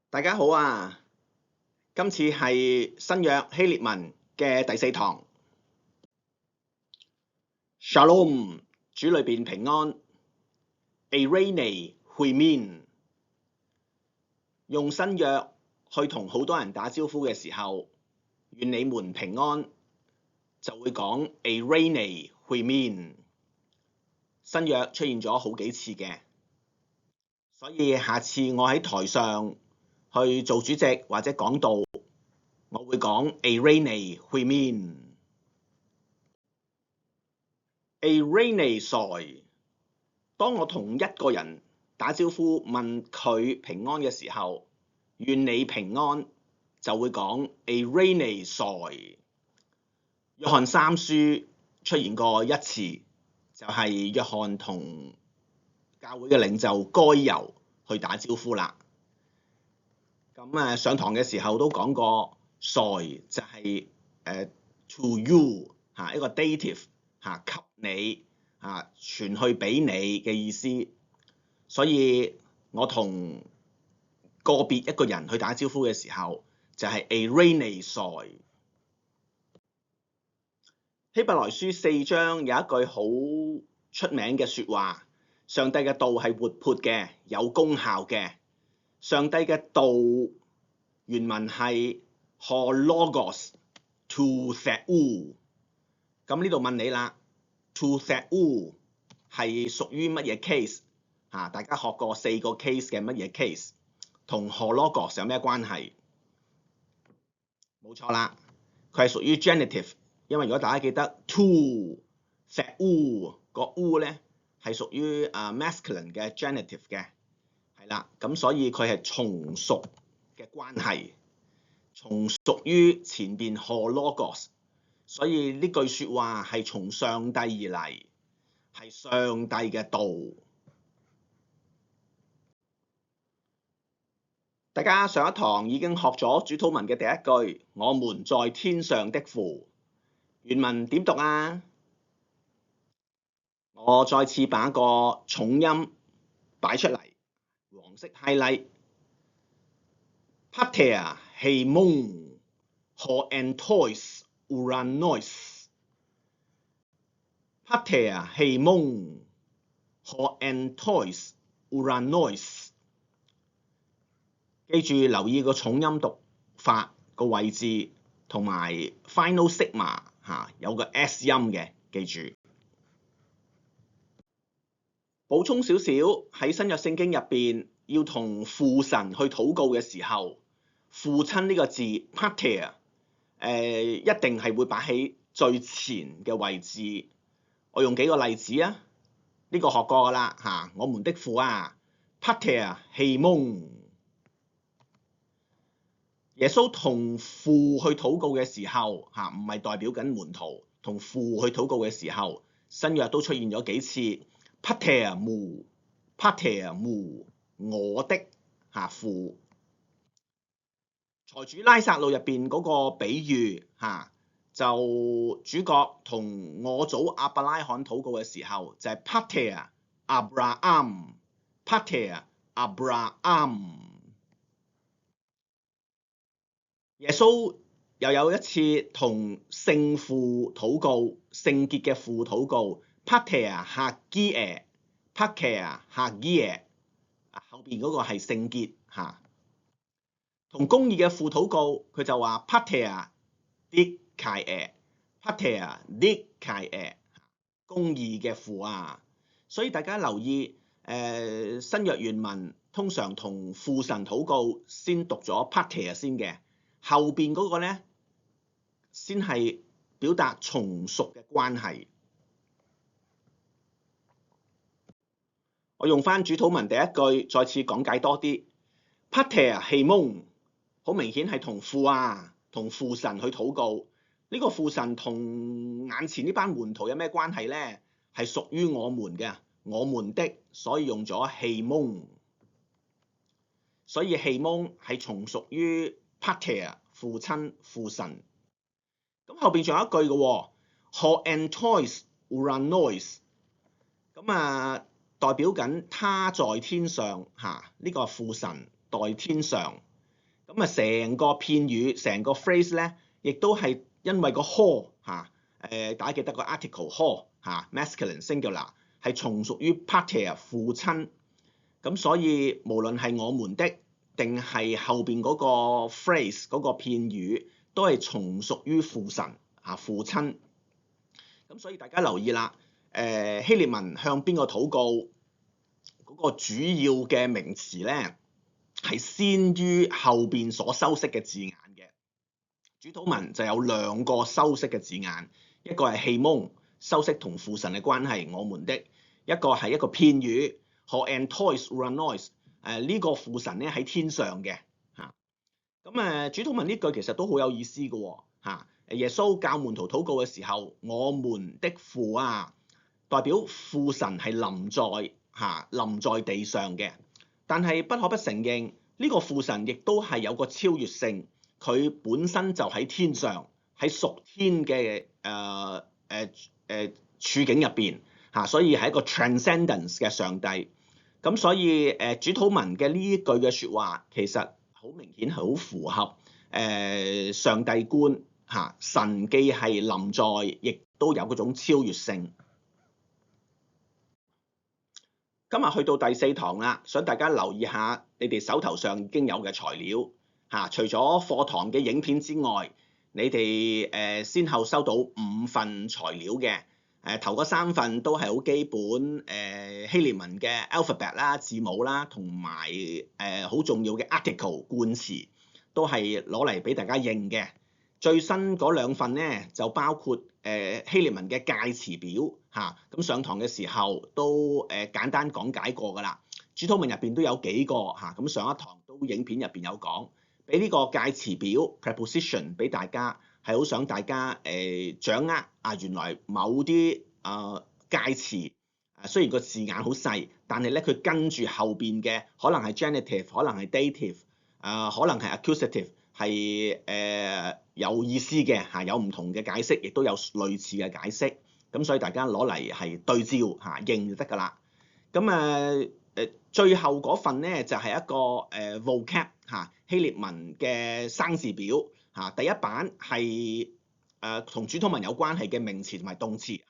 大家好啊！今次係新約希臘文嘅第4堂。Shalom， 主裏邊平安。Eirene Huimin， 用新約去同好多人打招呼嘅時候，願你們平安，就會講 Eirene Huimin。新約出現咗好幾次嘅，所以下次我喺台上去做主席或者講道，我會講 Eirene Huimin。Eirene Soi， 當我同一個人打招呼問佢平安嘅時候，願你平安，就會講 Eirene Soi。約翰三書出現過一次，就係約翰同教會嘅領袖該猶去打招呼啦。咁上堂嘅時候都講過 Soi 就係to you 一個 dative 給你傳去俾你嘅意思。所以我同個別一個人去打招呼嘅時候，就係 Eirene Soi。希伯來書4章有一句好出名嘅説話：上帝嘅道係活潑嘅，有功效嘅。上帝嘅道原文係 ho logos to theou。咁呢度問你啦 ，to theou 係屬於乜嘢 case？大家學過4個 case 嘅乜嘢 case？ 同 ho logos 有咩關係？冇錯啦，佢係屬於 genitive。因為如果大家記得 to theou 個 ou 咧係屬於masculine 嘅 genitive 嘅，係啦，咁所以佢係從屬嘅關係，從屬於前邊 ho logos， 所以呢句説話係從上帝而嚟，係上帝嘅道。大家上一堂已經學咗主禱文嘅第一句，我們在天上的父。原文點讀啊？我再次把個重音擺出嚟，黃色 highlight。Pater hemon ho entois uranos。Pater hemon ho entois uranos。記住留意個重音讀法個位置，同埋 final sigma 有個 S 音嘅，記住。補充少少，喺新約聖經入邊，要同父神去禱告嘅時候，父親呢個字 Pater 一定係會擺喺最前嘅位置。我用幾個例子啊，呢個學過㗎啦我們的父啊 Pater hemon。耶穌同父去禱告嘅時候，唔係代表緊門徒，同父去禱告嘅時候，新約都出現咗幾次 Pater mu，Pater mu， 我的父。財主拉撒路入邊嗰個比喻就主角同我祖亞伯拉罕禱告嘅時候，就係 Pater Abraham，Pater Abraham。耶穌又有一次同聖父禱告，聖潔嘅父禱告 Pater Hagia，Pater Hagia， 後邊嗰個係聖潔同公義嘅父禱告，佢就話 Pater Dikaie，Pater Dikaie， 公義嘅父啊。所以大家留意新約原文通常同父神禱告先讀咗 Pater 先嘅。後邊嗰個咧，先係表達從屬嘅關係。我用翻主禱文第一句，再次講解多啲。Pater hemon 好明顯係同父同父神去禱告。呢個父神同眼前呢班門徒有咩關係咧？係屬於我們嘅，我們的，所以用咗 hemon。所以 hemon 係從屬於Pater 父親父神。咁後邊仲有一句嘅ho entois uranos， 咁代表緊他在天上呢個父神在天上。咁啊，成個片語、成個 phrase 咧，亦都係因為個 ho 嚇大家記得個 article ho 嚇 masculine singular 係從屬於 pater 父親，咁所以無論係我們的定係後邊嗰個 phrase 嗰個片語，都係從屬於父神父親。咁所以大家留意啦，希臘文向邊個禱告嗰個主要嘅名詞咧，係先於後邊所修飾嘅字眼嘅。主禱文就有兩個修飾嘅字眼，一個係希蒙修飾同父神嘅關係，我們的；一個係一個片語 ho entois uranos 呢個父神咧喺天上嘅嚇。咁主禱文呢句其實都好有意思嘅喎嚇。耶穌教門徒禱告嘅時候，我們的父啊，代表父神係臨在地上嘅。但係不可不承認，呢個父神亦都係有個超越性，佢本身就喺天上，喺屬天嘅處境入邊所以係一個 transcendence 嘅上帝。咁所以主禱文嘅呢一句嘅説話，其實好明顯係好符合上帝觀神既係臨在，亦都有嗰種超越性。今日去到第4堂啦，想大家留意下你哋手頭上已經有嘅材料除咗課堂嘅影片之外，你哋先後收到5份材料嘅。頭嗰3份都係好基本希臘文嘅 alphabet 啦、字母啦，同埋好重要嘅 article 冠詞，都係攞嚟俾大家認嘅。最新嗰2份咧就包括希臘文嘅介詞表咁上堂嘅時候都簡單講解過㗎啦。主禱文入邊都有幾個咁上一堂都影片入邊有講，俾呢個介詞表 preposition 俾大家，係好想大家掌握原來某啲介詞雖然個字眼好細，但係咧佢跟住後邊嘅可能係 genitive， 可能係 dative，可能係 accusative， 係有意思嘅有唔同嘅解釋，亦都有類似嘅解釋。咁所以大家攞嚟係對照認就得㗎啦。咁最後嗰份咧就係一個vocab 希臘文嘅生字表第一版係同主禱文有關係嘅名詞同埋動詞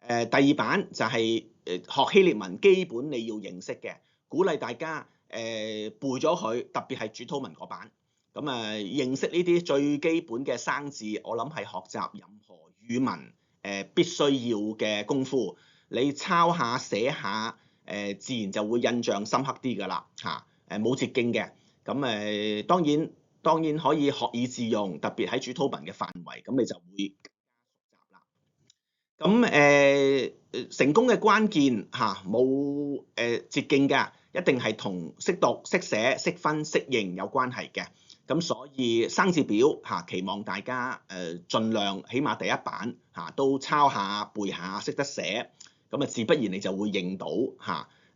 第二版就係學希臘文基本你要認識嘅，鼓勵大家背咗佢，特別係主禱文嗰版。咁認識呢啲最基本嘅生字，我諗係學習任何語文必須要嘅功夫。你抄下寫下自然就會印象深刻啲㗎啦冇捷徑嘅。咁當然可以學以致用，特別喺主禱文嘅範圍，咁你就會更加熟習啦。咁成功嘅關鍵冇捷徑㗎，一定係同識讀、識寫、識分、識認有關係嘅。咁所以生字表期望大家盡量起碼第一版都抄下背下，識得寫，咁自不然你就會認到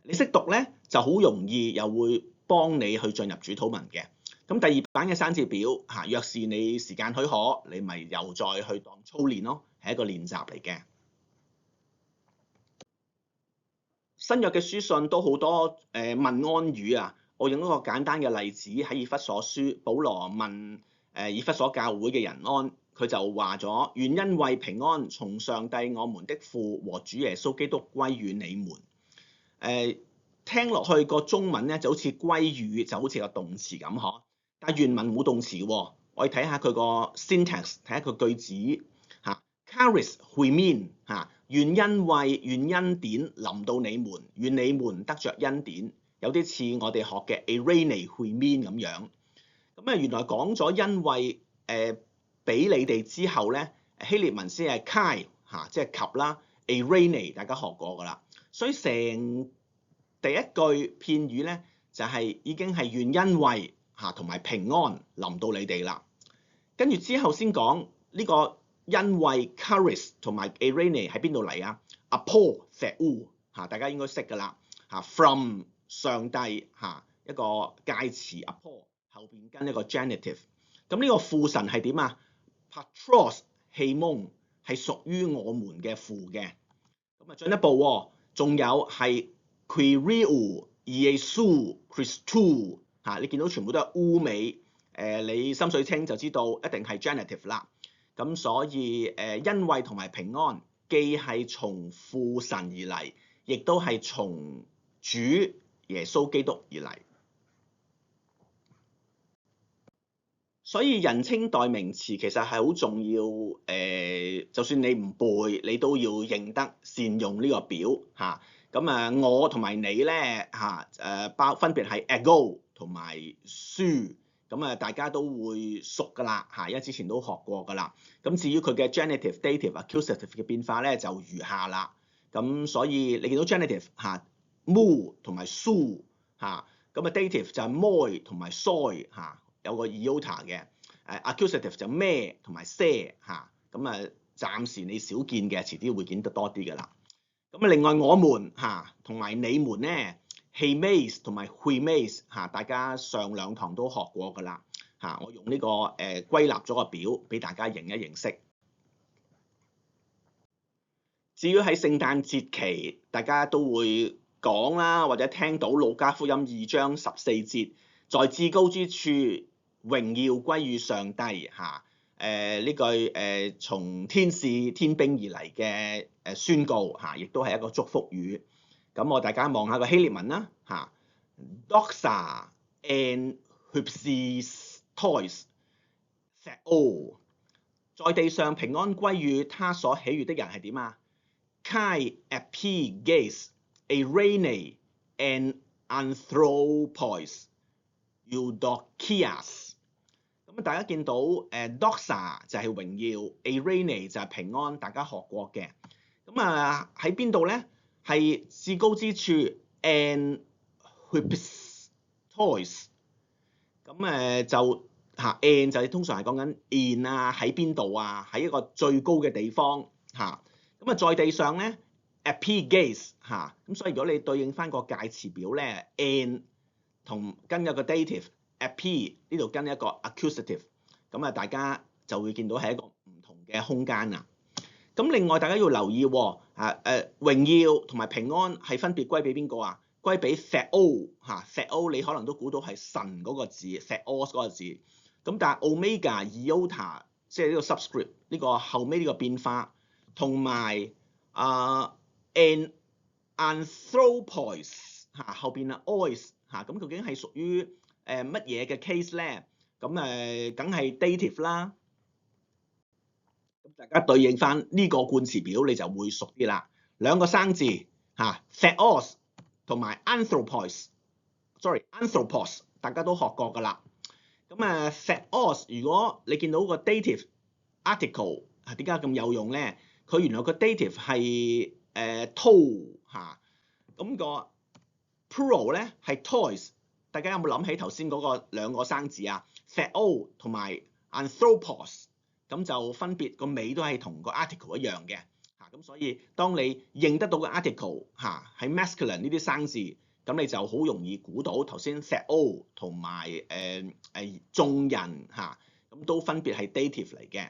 你識讀咧就好容易，又會幫你去進入主禱文嘅。咁第二版嘅生字表若是你時間許可，你咪又再去當操練咯，係一個練習嚟嘅。新約嘅書信都好多問安語我用一個簡單嘅例子喺以弗所書，保羅問以弗所教會嘅人安，佢就話咗：願恩惠平安從上帝我們的父和主耶穌基督歸於你們。聽落去個中文咧就好似歸於，就好似個動詞咁嗬，但原文冇動詞喎。我哋睇下佢個 syntax， 睇下佢句子charis huimin 願恩惠、願恩典臨到你們，願你們得着恩典。有啲似我哋學嘅 eirene huimin 咁樣。咁原來講咗恩惠俾你哋之後咧，希臘文先係 kai 即係及啦 eirene 大家學過㗎啦。所以成第一句片語咧就係已經係願恩惠同埋平安臨到你哋啦。跟住之後先講呢個恩惠 charis 同埋 eirene 喺邊度嚟？apo theou 大家應該識㗎啦from 上帝一個介詞 apo 後邊跟一個 genitive。咁呢個父神係點patros 希蒙係屬於我們嘅父嘅。咁進一步仲有係 Kyriou Iesou Christou 你見到全部都係 u 尾你心水清就知道一定係 genitive 啦。咁所以恩惠同埋平安既係從父神而嚟，亦都係從主耶穌基督而嚟。所以人稱代名詞其實係好重要，就算你唔背，你都要認得善用呢個表嚇。咁我同埋你咧嚇分別係 ago 同埋書，咁大家都會熟噶啦嚇，因為之前都學過噶啦。咁至於佢嘅 genitive、dative、accusative 嘅變化咧就如下啦。咁所以你見到 genitive 嚇 mu 同埋 su 嚇，咁dative 就係 moi 同埋 soi 嚇。有個 iota 嘅，accusative 就咩同埋 se 嚇，咁暫時你少見嘅，遲啲會見得多啲㗎啦。咁另外我們嚇同埋你們咧 he mays 同埋 we mays 嚇，大家上兩堂都學過㗎啦嚇。我用呢個歸納咗個表俾大家認一認識。至於喺聖誕節期，大家都會講啦，或者聽到路加福音2章14節，在至高之處，榮耀歸於上帝嚇，呢句從天使天兵而嚟嘅宣告嚇，亦都係一個祝福語。咁我大家望下個希臘文啦嚇 ，doxa en hypsistos Theou， 在地上平安歸於他所喜悅的人係點啊 ？Kai epiges eirene en anthropos Eudokias。咁大家見到doxa 就係榮耀 eirene 就係平安，大家學過嘅。咁喺邊度咧？係至高之處 en hypsistos。咁就嚇 en 就通常係講緊 in 啊，喺邊度啊？喺一個最高嘅地方嚇。咁在地上咧 epiges 嚇。咁所以如果你對應翻個介詞表咧 en 同跟一個 dative epi 呢度跟一個 accusative， 咁大家就會見到係一個唔同嘅空間啊。咁另外大家要留意榮耀同埋平安係分別歸俾邊個啊？歸俾 Theou 嚇 Theou 你可能都估到係神嗰個字 Theos 嗰個字。咁但係 omega iota 即係呢個 subscript 呢個後尾呢個變化，同埋an anthropos 嚇後邊ois 嚇，咁究竟係屬於乜嘢嘅 case 咧？咁梗係 dative 啦。咁大家對應翻呢個冠詞表，你就會熟啲啦。兩個生字嚇 Theos 同埋 anthropos， 大家都學過㗎啦。咁Theos 如果你見到個 dative article 係點解咁有用咧？佢原來個 dative 係to 嚇，咁個 plural 咧係 toys。大家有冇諗起頭先嗰個兩個生字啊 ？Theou 同埋 anthropos， 咁就分別個尾都係同個 article 一樣嘅嚇。咁所以當你認得到個 article 嚇喺 masculine 呢啲生字，咁你就好容易估到頭先 Theou 同埋眾人嚇，咁都分別係 dative 嚟嘅。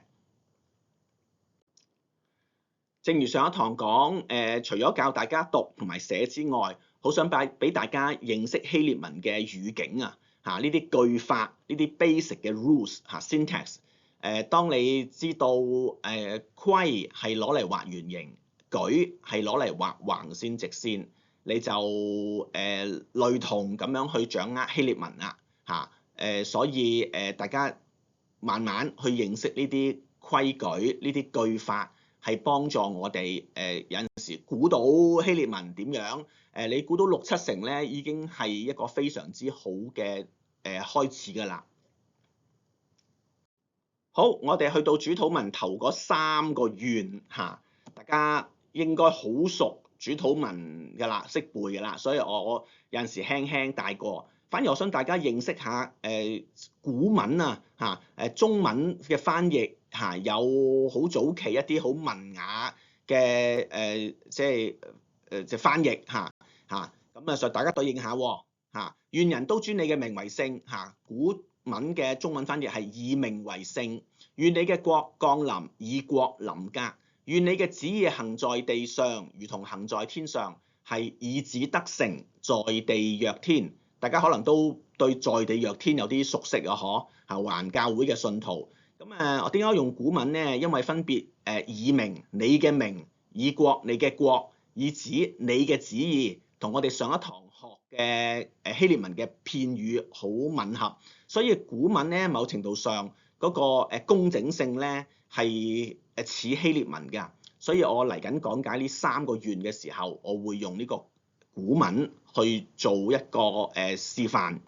正如上一堂講，除咗教大家讀同埋寫之外，好想俾大家認識希臘文嘅語境啊嚇，呢啲句法，呢啲 basic 嘅 rules 嚇 syntax。當你知道規係攞嚟畫圓形，舉係攞嚟畫橫線直線，你就類同咁樣去掌握希臘文啦嚇。所以大家慢慢去認識呢啲規矩，呢啲句法。係幫助我哋有陣時估到希臘文點樣你估到6、7成咧，已經係一個非常之好嘅開始㗎啦。好，我哋去到主禱文頭嗰3個願嚇，大家應該好熟主禱文㗎啦，識背㗎啦，所以我有陣時輕輕帶過。反而我想大家認識下古文啊嚇中文嘅翻譯嚇，有好早期一啲好文雅嘅即係翻譯嚇，咁所以大家對應下嚇，願人都尊你嘅名為聖嚇。古文嘅中文翻譯係以名為聖，願你嘅國降臨，以國臨格，願你嘅旨意行在地上，如同行在天上，係以子得成，在地若天。大家可能都對在地若天有啲熟悉啊，嗬，環教會嘅信徒。咁我點解用古文咧？因為分別以名你嘅名，以國你嘅國，以旨你嘅旨意，同我哋上一堂學嘅希臘文嘅片語好吻合，所以古文咧某程度上嗰個工整性咧係似希臘文㗎。所以我嚟緊講解呢3個縣嘅時候，我會用呢個古文去做一個示範。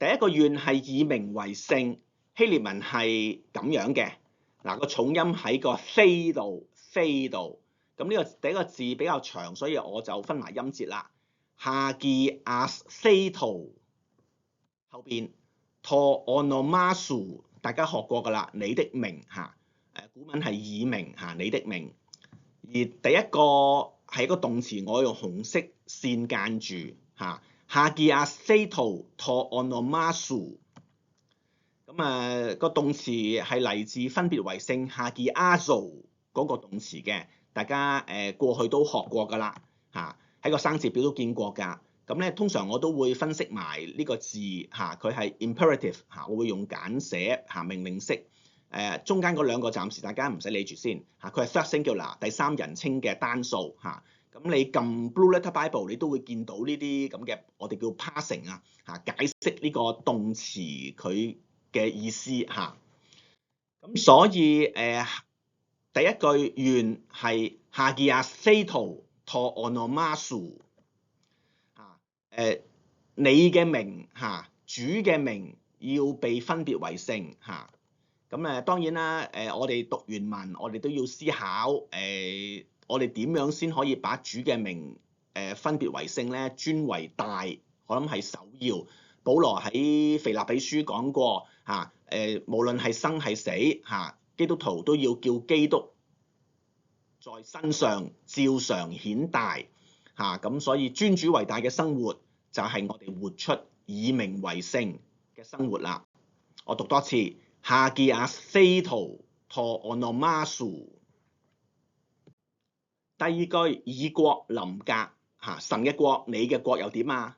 第一個縣係以名為姓，希臘文係咁樣嘅。嗱，個重音喺個非度，非度。咁呢個第一個字比較長，所以我就分埋音節啦。Hagiasthetou後邊 to onomasou， 大家學過㗎啦，你的名嚇。古文係以名嚇，你的名。而第一個係一個動詞，我用紅色線間住嚇。Hagiasthetou to onomasou， 咁個動詞係嚟自分別為姓 hagiazo 嗰個動詞嘅，大家過去都學過㗎啦嚇，喺個生字表都見過㗎。咁咧通常我都會分析埋呢個字嚇，佢係 imperative 嚇，我會用簡寫嚇命令式。中間嗰兩個暫時大家唔使理住先嚇，佢係 third singular 第三人稱嘅單數嚇。咁你撳 Blue Letter Bible， 你都會見到呢啲咁嘅我哋叫 parsing 啊嚇，解釋呢個動詞佢嘅意思嚇。咁所以第一句縣係 Hagiasthetou to onomasou 嚇，你嘅名嚇，主嘅名要被分別為姓嚇。咁當然啦，我哋讀原文，我哋都要思考我哋點樣先可以把主嘅名分別為姓咧，尊為大，我諗係首要。保羅喺腓立比書講過嚇，無論係生係死嚇，基督徒都要叫基督在身上照常顯大嚇，咁所以尊主為大嘅生活就係我哋活出以名為姓嘅生活啦。我讀多次 Hagiasthetou to onomasou。第二句以國臨格嚇，神嘅國，你嘅國又點啊？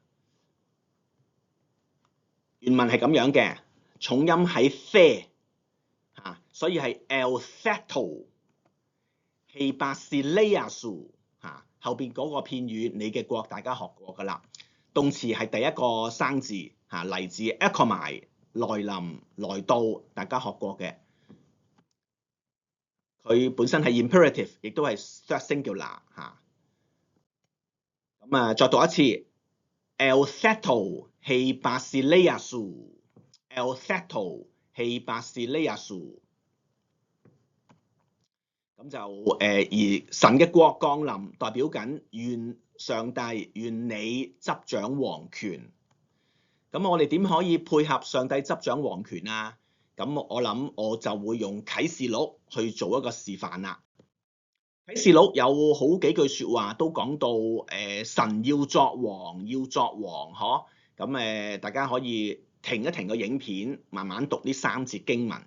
原文係咁樣嘅，重音喺 the 嚇，所以係 elthetou he basileiasou 嚇，後邊嗰個片語你嘅國大家學過㗎啦。動詞係第一個生字嚇，嚟自 ekomai 來臨來到，大家學過嘅。佢本身係 imperative， 亦都係 third singular 嚇。咁再讀一次 elthetou he basileiasou elthetou he basileiasou。咁就而神嘅國降臨，代表緊願上帝願你執掌王權。咁我哋點可以配合上帝執掌王權啊？咁我諗我就會用啟示錄去做一個示範啦。啟示錄有好幾句説話都講到神要作王，要作王，嗬。咁大家可以停一停個影片，慢慢讀呢3節經文。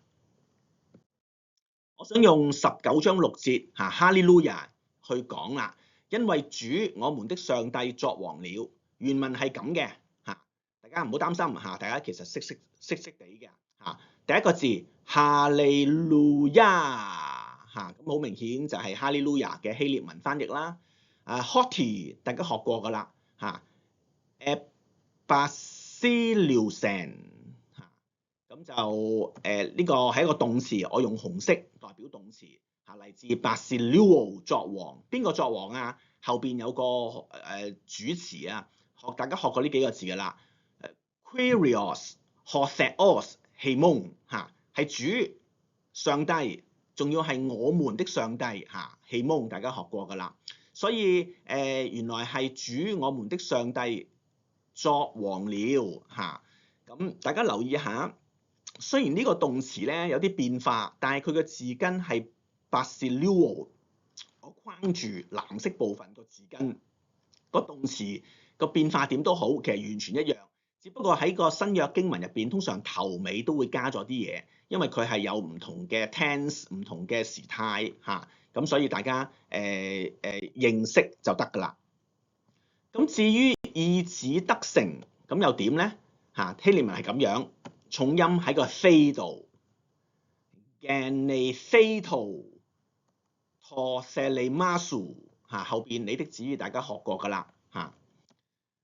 我想用19章6節嚇哈利路亞去講啦，因為主我們的上帝作王了。原文係咁嘅嚇，大家唔好擔心嚇，大家其實識地嘅嚇。第一個字哈利路亞嚇，咁好明顯就係哈利路亞嘅希臘文翻譯啦。Hoti 大家學過㗎啦嚇，Basileiousen 嚇，咁就呢個係一個動詞，我用紅色代表動詞嚇，嚟自 Basileou 作王。邊個作王啊？後邊有個主詞啊，大家學過呢幾個字㗎啦。Kyrios、Hotheos、Hemon 嚇，係主上帝，仲要係我們的上帝嚇。Hemon 大家學過㗎啦。所以原來係主我們的上帝作王了嚇。咁大家留意下，雖然呢個動詞咧有啲變化，但係佢嘅字根係 Basileou， 我框住藍色部分個字根，個動詞個變化點都好，其實完全一樣。只不過喺個新約經文入邊，通常頭尾都會加咗啲嘢，因為佢係有唔同嘅 tense、唔同嘅時態嚇。咁所以大家認識就得㗎啦。咁至於意指得成，咁又點咧？希臘文係咁樣，重音喺個非度。Genetheitou to thelimasu 後邊你的旨意大家學過㗎啦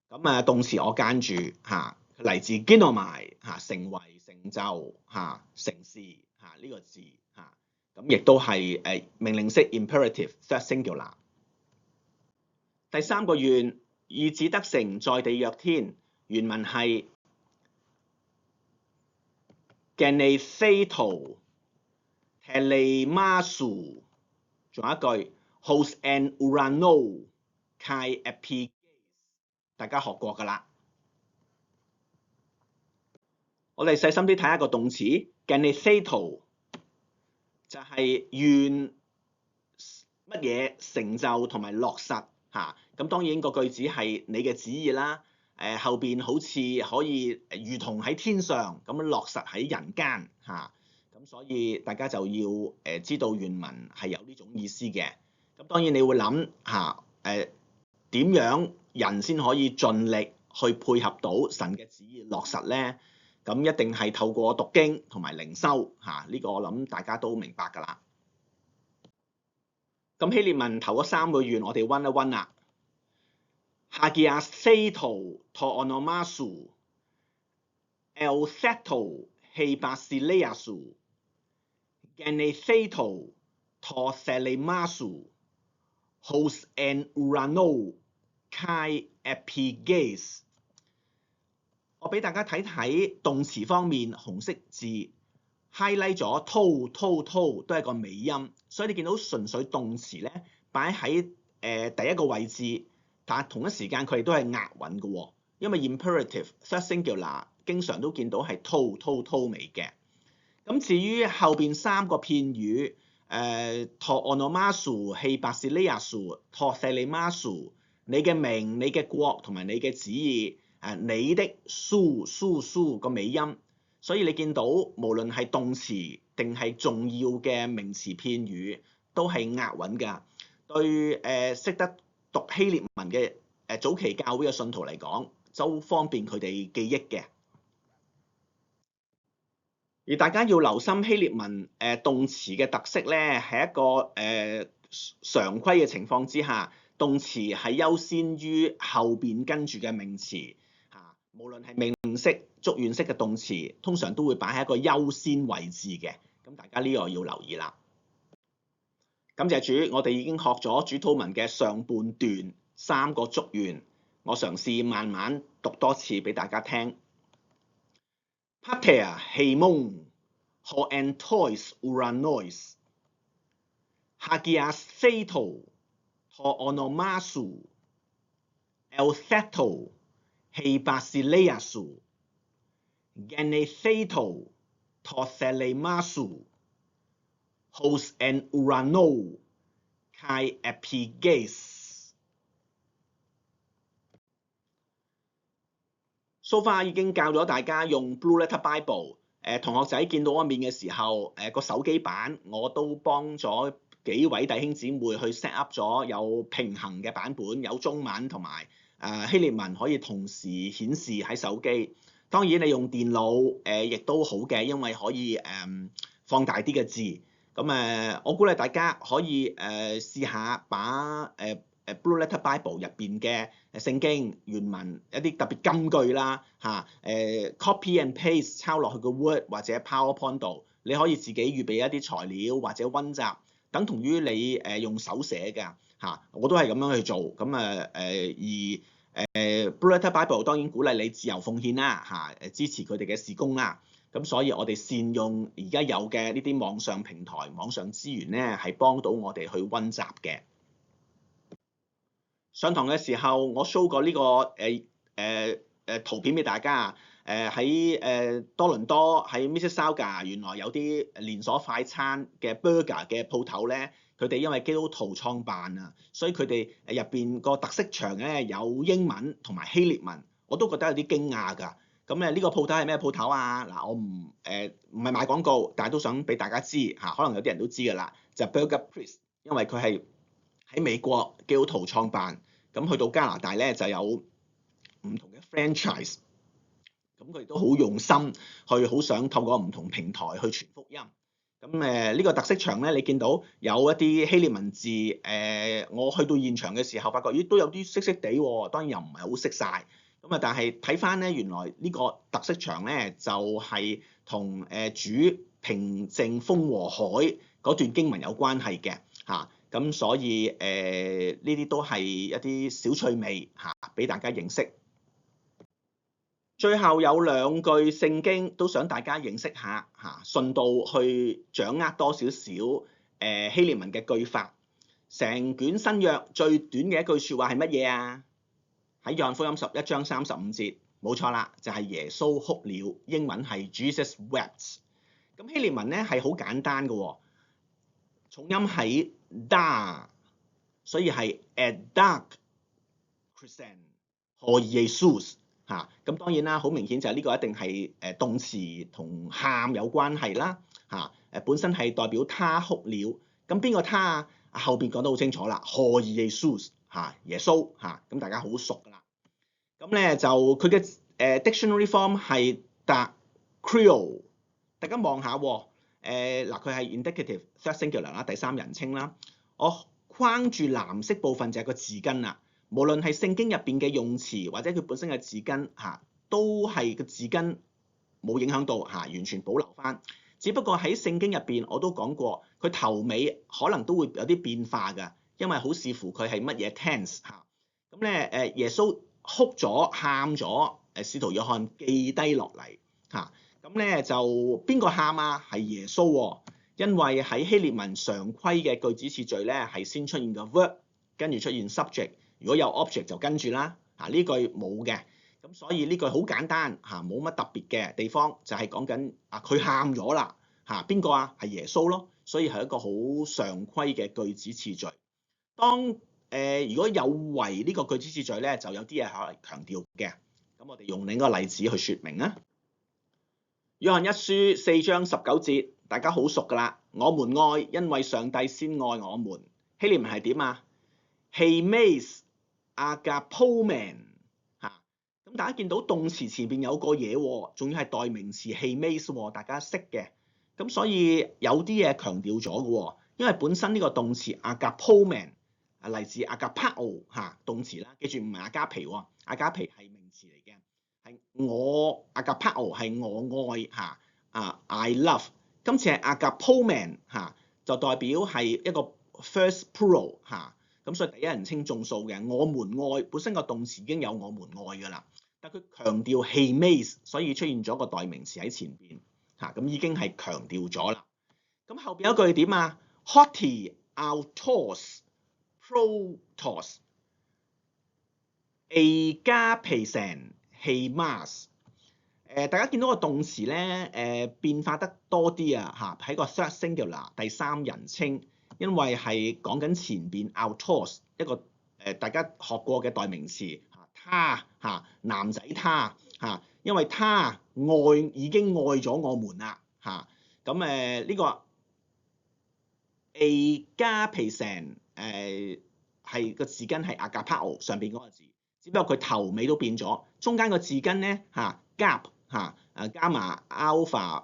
咁動詞我間住嚟自 ginomai 成為成就成事呢個字咁亦都係命令式 imperative third singular。第三個願意指得成，在地若天，原文係 Genetheitou thelimasu， 仲有一句 hos en urano kai epigeis， 大家學過㗎啦。我哋細心啲睇下個動詞 Genetheitou 就係願乜嘢成就同埋落實咁當然個句子係你嘅旨意啦。後邊好似可以如同喺天上咁樣落實喺人間咁所以大家就要知道原文係有呢種意思嘅。咁當然你會諗點樣人先可以盡力去配合到神嘅旨意落實咧？咁一定係透過讀經同埋靈修呢個我諗大家都明白㗎啦。咁希臘文頭嗰三個願我哋溫一溫啦。Hagiastheitou to onomasou eltheitou he basileiasou genetheitou to thelimasou hos en urano kai epigeis。我俾大家睇睇動詞方面，紅色字 highlight 咗 to 都係個尾音，所以你見到純粹動詞咧擺喺第一個位置，但係同一時間佢哋都係押韻嘅喎，因為 imperative third singular 經常都見到係 to 尾嘅。咁至於後邊三個片語to onomasou he basileiasou to thelimasou， 你嘅名、你嘅國同埋你嘅旨意。你的蘇個尾音，所以你見到無論係動詞定係重要嘅名詞片語都係押韻㗎。對識得讀希臘文嘅早期教會嘅信徒嚟講，就方便佢哋記憶嘅。而大家要留心希臘文動詞嘅特色咧，係一個常規嘅情況之下，動詞係優先於後邊跟住嘅名詞。無論係命令式、祝願式嘅動詞，通常都會擺喺一個優先位置嘅。咁大家呢個要留意啦。感謝主，我哋已經學咗主禱文嘅上半段三個祝願，我嘗試慢慢讀多次俾大家聽。Pater hemon ho entois uranois hagiastheitou to onomasou eltheitou he basileiasou genetheitou to thelimasou hos en urano kai epigeis。 So far 已經教咗大家用 Blue Letter Bible。同學仔見到我面嘅時候，個手機版我都幫咗幾位弟兄姊妹去 set up 咗有平衡嘅版本，有中文同埋希臘文可以同時顯示喺手機。當然你用電腦亦都好嘅，因為可以放大啲嘅字。咁我鼓勵大家可以試下把Blue Letter Bible 入邊嘅聖經原文一啲特別金句啦copy and paste 抄落去個 Word 或者 PowerPoint 度，你可以自己預備一啲材料或者溫習，等同於你用手寫㗎我都係咁樣去做。咁Blue Letter Bible 當然鼓勵你自由奉獻啦支持佢哋嘅事工啦。咁所以我哋善用而家有嘅呢啲網上平台、網上資源咧，係幫到我哋去溫習嘅。上堂嘅時候，我 show 過呢個圖片俾大家喺多倫多喺 Mississauga 原來有啲連鎖快餐嘅 burger 嘅鋪頭咧，佢哋因為基督徒創辦所以佢哋入邊個特色牆咧有英文同埋希臘文，我都覺得有啲驚訝㗎。咁呢個鋪頭係咩鋪頭啊？嗱，我唔係賣廣告，但係都想俾大家知可能有啲人都知㗎啦，就係 Burger Priest， 因為佢係喺美國基督徒創辦，咁去到加拿大咧就有唔同嘅 franchise， 咁佢哋都好用心去好想透過唔同平台去傳福音。咁呢個特色場咧，你見到有一啲希臘文字，我去到現場嘅時候，發覺咦都有啲識地喎，當然又唔係好識晒。咁啊，但係睇翻咧，原來呢個特色場咧就係同主平靜風和海嗰段經文有關係嘅嚇。咁所以呢啲都係一啲小趣味嚇，俾大家認識。最後有兩句聖經都想大家認識下嚇，順道去掌握多少少希臘文嘅句法。成卷新約最短嘅一句説話係乜嘢啊？喺約翰福音11章35節，冇錯啦，就係耶穌哭了，英文係 Jesus wept。咁希臘文咧係好簡單嘅喎，重音喺 da， 所以係 edak Chrisen 何耶穌嚇。咁當然啦，好明顯就係呢個一定係動詞同喊有關係啦嚇。本身係代表他哭了，咁邊個他啊？後邊講得好清楚啦，何耶穌嚇，耶穌嚇，咁大家好熟㗎啦。咁咧就佢嘅dictionary form 係 the Creole， 大家望下喎，嗱佢係 indicative third singular 啦，第三人稱啦。我框住藍色部分就係個字根啦。無論係聖經入邊嘅用詞或者佢本身嘅字根嚇，都係個字根冇影響到嚇，完全保留翻。只不過喺聖經入邊我都講過，佢頭尾可能都會有啲變化㗎，因為好視乎佢係乜嘢 tense 嚇。咁咧耶穌哭咗喊咗，使徒約翰記低落嚟嚇。咁咧就邊個喊啊？係耶穌喎，因為喺希臘文常規嘅句子次序咧係先出現個 verb， 跟住出現 subject， 如果有 object 就跟住啦嚇。呢句冇嘅，咁所以呢句好簡單嚇，冇乜特別嘅地方，就係講緊佢喊咗啦嚇。邊個啊？係耶穌咯，所以係一個好常規嘅句子次序。當如果有違呢個句子次序咧，就有啲嘢可以強調嘅。咁我哋用另一個例子去説明啊。約翰一書4章19節，大家好熟㗎啦。我們愛，因為上帝先愛我們。希臘文係點啊？Hemes agapomen 嚇。咁大家見到動詞前邊有個嘢喎，仲要係代名詞 Hemes 喎，大家識嘅。咁所以有啲嘢強調咗嘅喎，因為本身呢個動詞 agapomen 嚟自 agapao 嚇，動詞啦，記住唔係阿加皮喎，阿加皮係名詞嚟嘅，係我 agapao 係我愛嚇I love。今次係 agapomen 嚇，就代表係一個 first plural 嚇，咁所以第一人稱眾數嘅。我們愛本身個動詞已經有我們愛㗎啦，但佢強調 hemes，所以出現咗個代名詞喺前邊嚇，咁已經係強調咗啦。咁後邊有一句點啊 ？Hoti autos protos agapesen hemas。大家見到個動詞咧，變化得多啲啊嚇，喺個 third singular 第三人稱，因為係講緊前邊 autos 一個大家學過嘅代名詞他嚇，男仔他嚇，因為他已經愛咗我們啦嚇。咁呢個 agapesen 係個字根係 agapao 上邊嗰個字，只不過佢頭尾都變咗，中間個字根咧嚇 gap 嚇加埋 alpha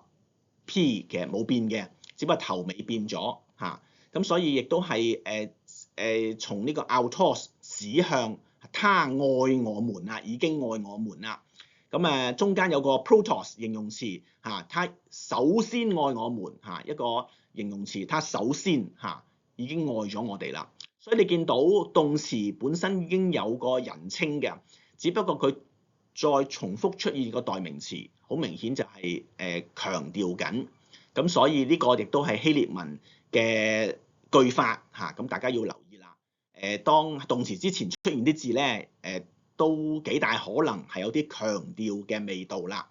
p 其實冇變嘅，只不過頭尾變咗嚇。咁所以亦都係從呢個 autos 指向他愛我們啦，已經愛我們啦。咁中間有個 protos 形容詞嚇，他首先愛我們嚇，一個形容詞，他首先嚇已經愛咗我哋啦。所以你見到動詞本身已經有個人稱嘅，只不過佢再重複出現個代名詞，好明顯就係強調緊。咁所以呢個亦都係希臘文嘅句法嚇，咁大家要留意啦。當動詞之前出現啲字咧，都幾大可能係有啲強調嘅味道啦。